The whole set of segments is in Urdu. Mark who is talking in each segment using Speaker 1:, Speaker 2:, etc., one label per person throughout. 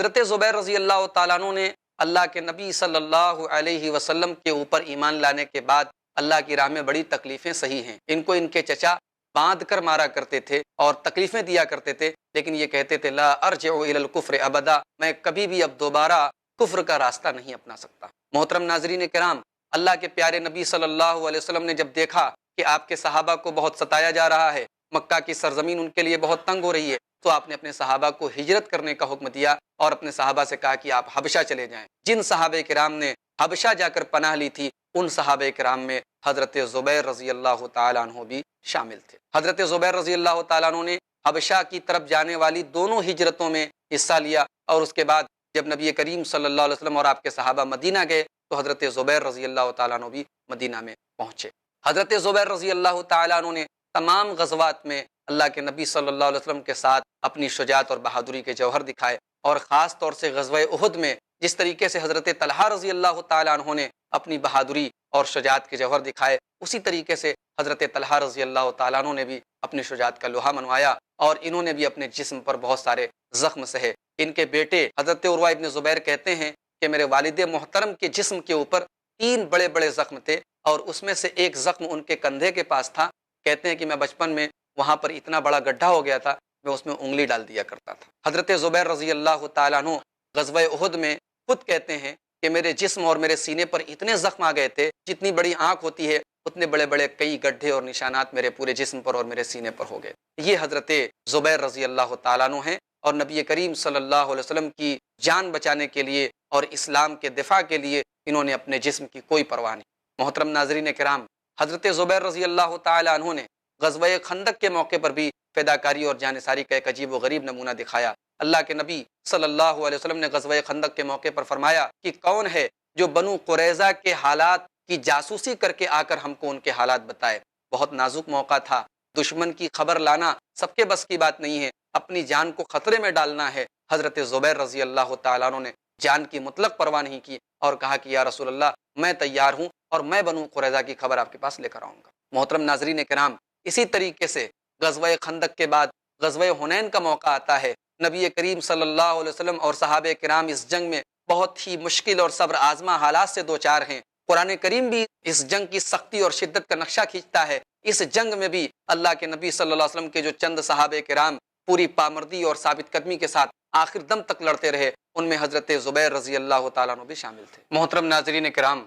Speaker 1: حضرت زبیر رضی اللہ تعالیٰ عنہ نے اللہ کے نبی صلی اللہ علیہ وسلم کے اوپر ایمان لانے کے بعد اللہ کی راہ میں بڑی تکلیفیں سہی ہیں۔ ان کو ان کے چچا باندھ کر مارا کرتے تھے اور تکلیفیں دیا کرتے تھے، لیکن یہ کہتے تھے لا ارجع الی الکفر ابدا، میں کبھی بھی اب دوبارہ کفر کا راستہ نہیں اپنا سکتا۔ محترم ناظرین کرام، اللہ کے پیارے نبی صلی اللہ علیہ وسلم نے جب دیکھا کہ آپ کے صحابہ کو بہت ستایا جا رہا ہے، مکہ کی سرزمین ان کے لیے بہت تنگ ہو رہی ہے، تو آپ نے اپنے صحابہ کو ہجرت کرنے کا حکم دیا اور اپنے صحابہ سے کہا کہ آپ حبشہ چلے جائیں۔ جن صحابہ کرام نے حبشہ جا کر پناہ لی تھی، ان صحابہ کرام میں حضرت زبیر رضی اللہ تعالیٰ عنہ بھی شامل تھے۔ حضرت زبیر رضی اللہ تعالیٰ عنہ نے حبشہ کی طرف جانے والی دونوں ہجرتوں میں حصہ لیا، اور اس کے بعد جب نبی کریم صلی اللہ علیہ وسلم اور آپ کے صحابہ مدینہ گئے تو حضرت زبیر رضی اللہ تعالیٰ عنہ بھی مدینہ میں پہنچے۔ حضرت زبیر رضی اللہ تعالیٰ عنہ نے تمام غزوات میں اللہ کے نبی صلی اللہ علیہ وسلم کے ساتھ اپنی شجاعت اور بہادری کے جوہر دکھائے، اور خاص طور سے غزوہ احد میں جس طریقے سے حضرت طلحہ رضی اللہ تعالیٰ عنہ نے اپنی بہادری اور شجاعت کے جوہر دکھائے، اسی طریقے سے حضرت طلحہ رضی اللہ تعالیٰ عنہ نے بھی اپنی شجاعت کا لوہا منوایا، اور انہوں نے بھی اپنے جسم پر بہت سارے زخم سہے۔ ان کے بیٹے حضرت عروہ ابن زبیر کہتے ہیں کہ میرے والد محترم کے جسم کے اوپر 3 بڑے بڑے زخم تھے، اور اس میں سے ایک زخم ان کے کندھے کے پاس تھا۔ کہتے ہیں کہ میں بچپن میں وہاں پر اتنا بڑا گڈھا ہو گیا تھا، میں اس میں انگلی ڈال دیا کرتا تھا۔ حضرت زبیر رضی اللہ تعالیٰ عنہ غزوہ احد میں خود کہتے ہیں کہ میرے جسم اور میرے سینے پر اتنے زخم آ گئے تھے، جتنی بڑی آنکھ ہوتی ہے اتنے بڑے بڑے کئی گڈھے اور نشانات میرے پورے جسم پر اور میرے سینے پر ہو گئے۔ یہ حضرت زبیر رضی اللہ تعالیٰ عنہ ہیں، اور نبی کریم صلی اللہ علیہ وسلم کی جان بچانے کے لیے اور اسلام کے دفاع کے لیے انہوں نے اپنے جسم کی کوئی پرواہ نہیں۔ محترم ناظرین کرام، حضرت زبیر رضی اللہ تعالیٰ عنہ نے غزوہ خندق کے موقع پر بھی فداکاری اور جانثاری کا ایک عجیب و غریب نمونہ دکھایا۔ اللہ کے نبی صلی اللہ علیہ وسلم نے غزوہ خندق کے موقع پر فرمایا کہ کون ہے جو بنو قریظہ کے حالات کی جاسوسی کر کے آ کر ہم کو ان کے حالات بتائے۔ بہت نازک موقع تھا، دشمن کی خبر لانا سب کے بس کی بات نہیں ہے، اپنی جان کو خطرے میں ڈالنا ہے۔ حضرت زبیر رضی اللہ تعالیٰ عنہ نے جان کی مطلق پرواہ نہیں کی اور کہا کہ یا رسول اللہ، میں تیار ہوں اور میں بنو قریظہ کی خبر آپ کے پاس لے کر آؤں گا۔ محترم ناظرین کرام، اسی طریقے سے غزوہ خندق کے بعد غزوہ حنین کا موقع آتا ہے۔ نبی کریم صلی اللہ علیہ وسلم اور صحابہ کرام اس جنگ میں بہت ہی مشکل اور صبر آزما حالات سے دوچار ہیں۔ قرآن کریم بھی اس جنگ کی سختی اور شدت کا نقشہ کھینچتا ہے۔ اس جنگ میں بھی اللہ کے نبی صلی اللہ علیہ وسلم کے جو چند صحابہ کرام پوری پامردی اور ثابت قدمی کے ساتھ آخر دم تک لڑتے رہے، ان میں حضرت زبیر رضی اللہ تعالیٰ عنہ بھی شامل تھے۔ محترم ناظرین کرام،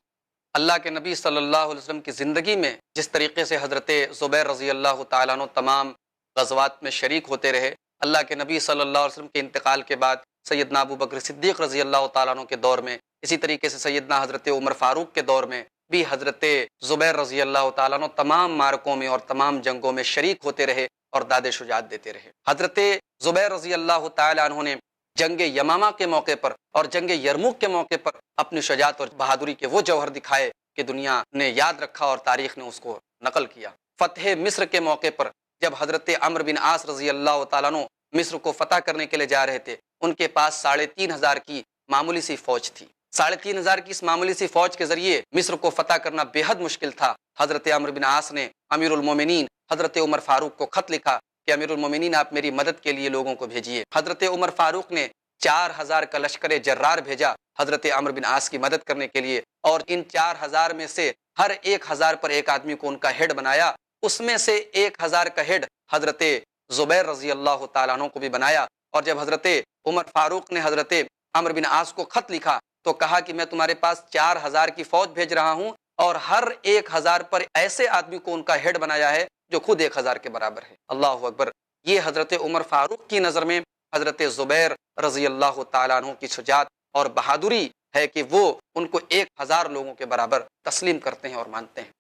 Speaker 1: اللہ کے نبی صلی اللہ علیہ وسلم کی زندگی میں جس طریقے سے حضرت زبیر رضی اللہ تعالیٰ عنہ تمام غزوات میں شریک ہوتے رہے، اللہ کے نبی صلی اللہ علیہ وسلم کے انتقال کے بعد سیدنا ابو بکر صدیق رضی اللہ تعالیٰ عنہ کے دور میں، اسی طریقے سے سیدنا حضرت عمر فاروق کے دور میں بھی حضرت زبیر رضی اللہ تعالیٰ عنہ تمام معرکوں میں اور تمام جنگوں میں شریک ہوتے رہے اور داد شجاعت دیتے رہے۔ حضرت زبیر رضی اللہ تعالیٰ عنہ نے جنگ یمامہ کے موقع پر اور جنگ یرموک کے موقع پر اپنی شجاعت اور بہادری کے وہ جوہر دکھائے کہ دنیا نے یاد رکھا اور تاریخ نے اس کو نقل کیا۔ فتح مصر کے موقع پر جب حضرت عمرو بن عاص رضی اللہ تعالیٰ عنہ مصر کو فتح کرنے کے لیے جا رہے تھے، ان کے پاس 3500 کی معمولی سی فوج تھی۔ 3500 کی اس معمولی سی فوج کے ذریعے مصر کو فتح کرنا بے حد مشکل تھا۔ حضرت عمرو بن عاص نے امیر المومنین حضرت عمر فاروق کو خط لکھا کہ امیر المومنین آپ میری مدد کے لیے لوگوں کو بھیجیے۔ حضرت عمر فاروق نے 4000 کا لشکر جرار بھیجا حضرت عمرو بن عاص کی مدد کرنے کے لیے، اور ان 4000 میں سے ہر 1000 پر ایک آدمی کو ان کا ہیڈ بنایا۔ اس میں سے 1000 کا ہیڈ حضرت زبیر رضی اللہ تعالیٰ عنہ کو بھی بنایا۔ اور جب حضرت عمر فاروق نے حضرت عمرو بن عاص کو خط لکھا تو کہا کہ میں تمہارے پاس 4000 کی فوج بھیج رہا ہوں، اور ہر 1000 پر ایسے آدمی کو ان کا ہیڈ بنایا ہے جو خود 1000 کے برابر ہے۔ اللہ اکبر! یہ حضرت عمر فاروق کی نظر میں حضرت زبیر رضی اللہ تعالیٰ عنہ کی شجاعت اور بہادری ہے کہ وہ ان کو 1000 لوگوں کے برابر تسلیم کرتے ہیں اور مانتے ہیں۔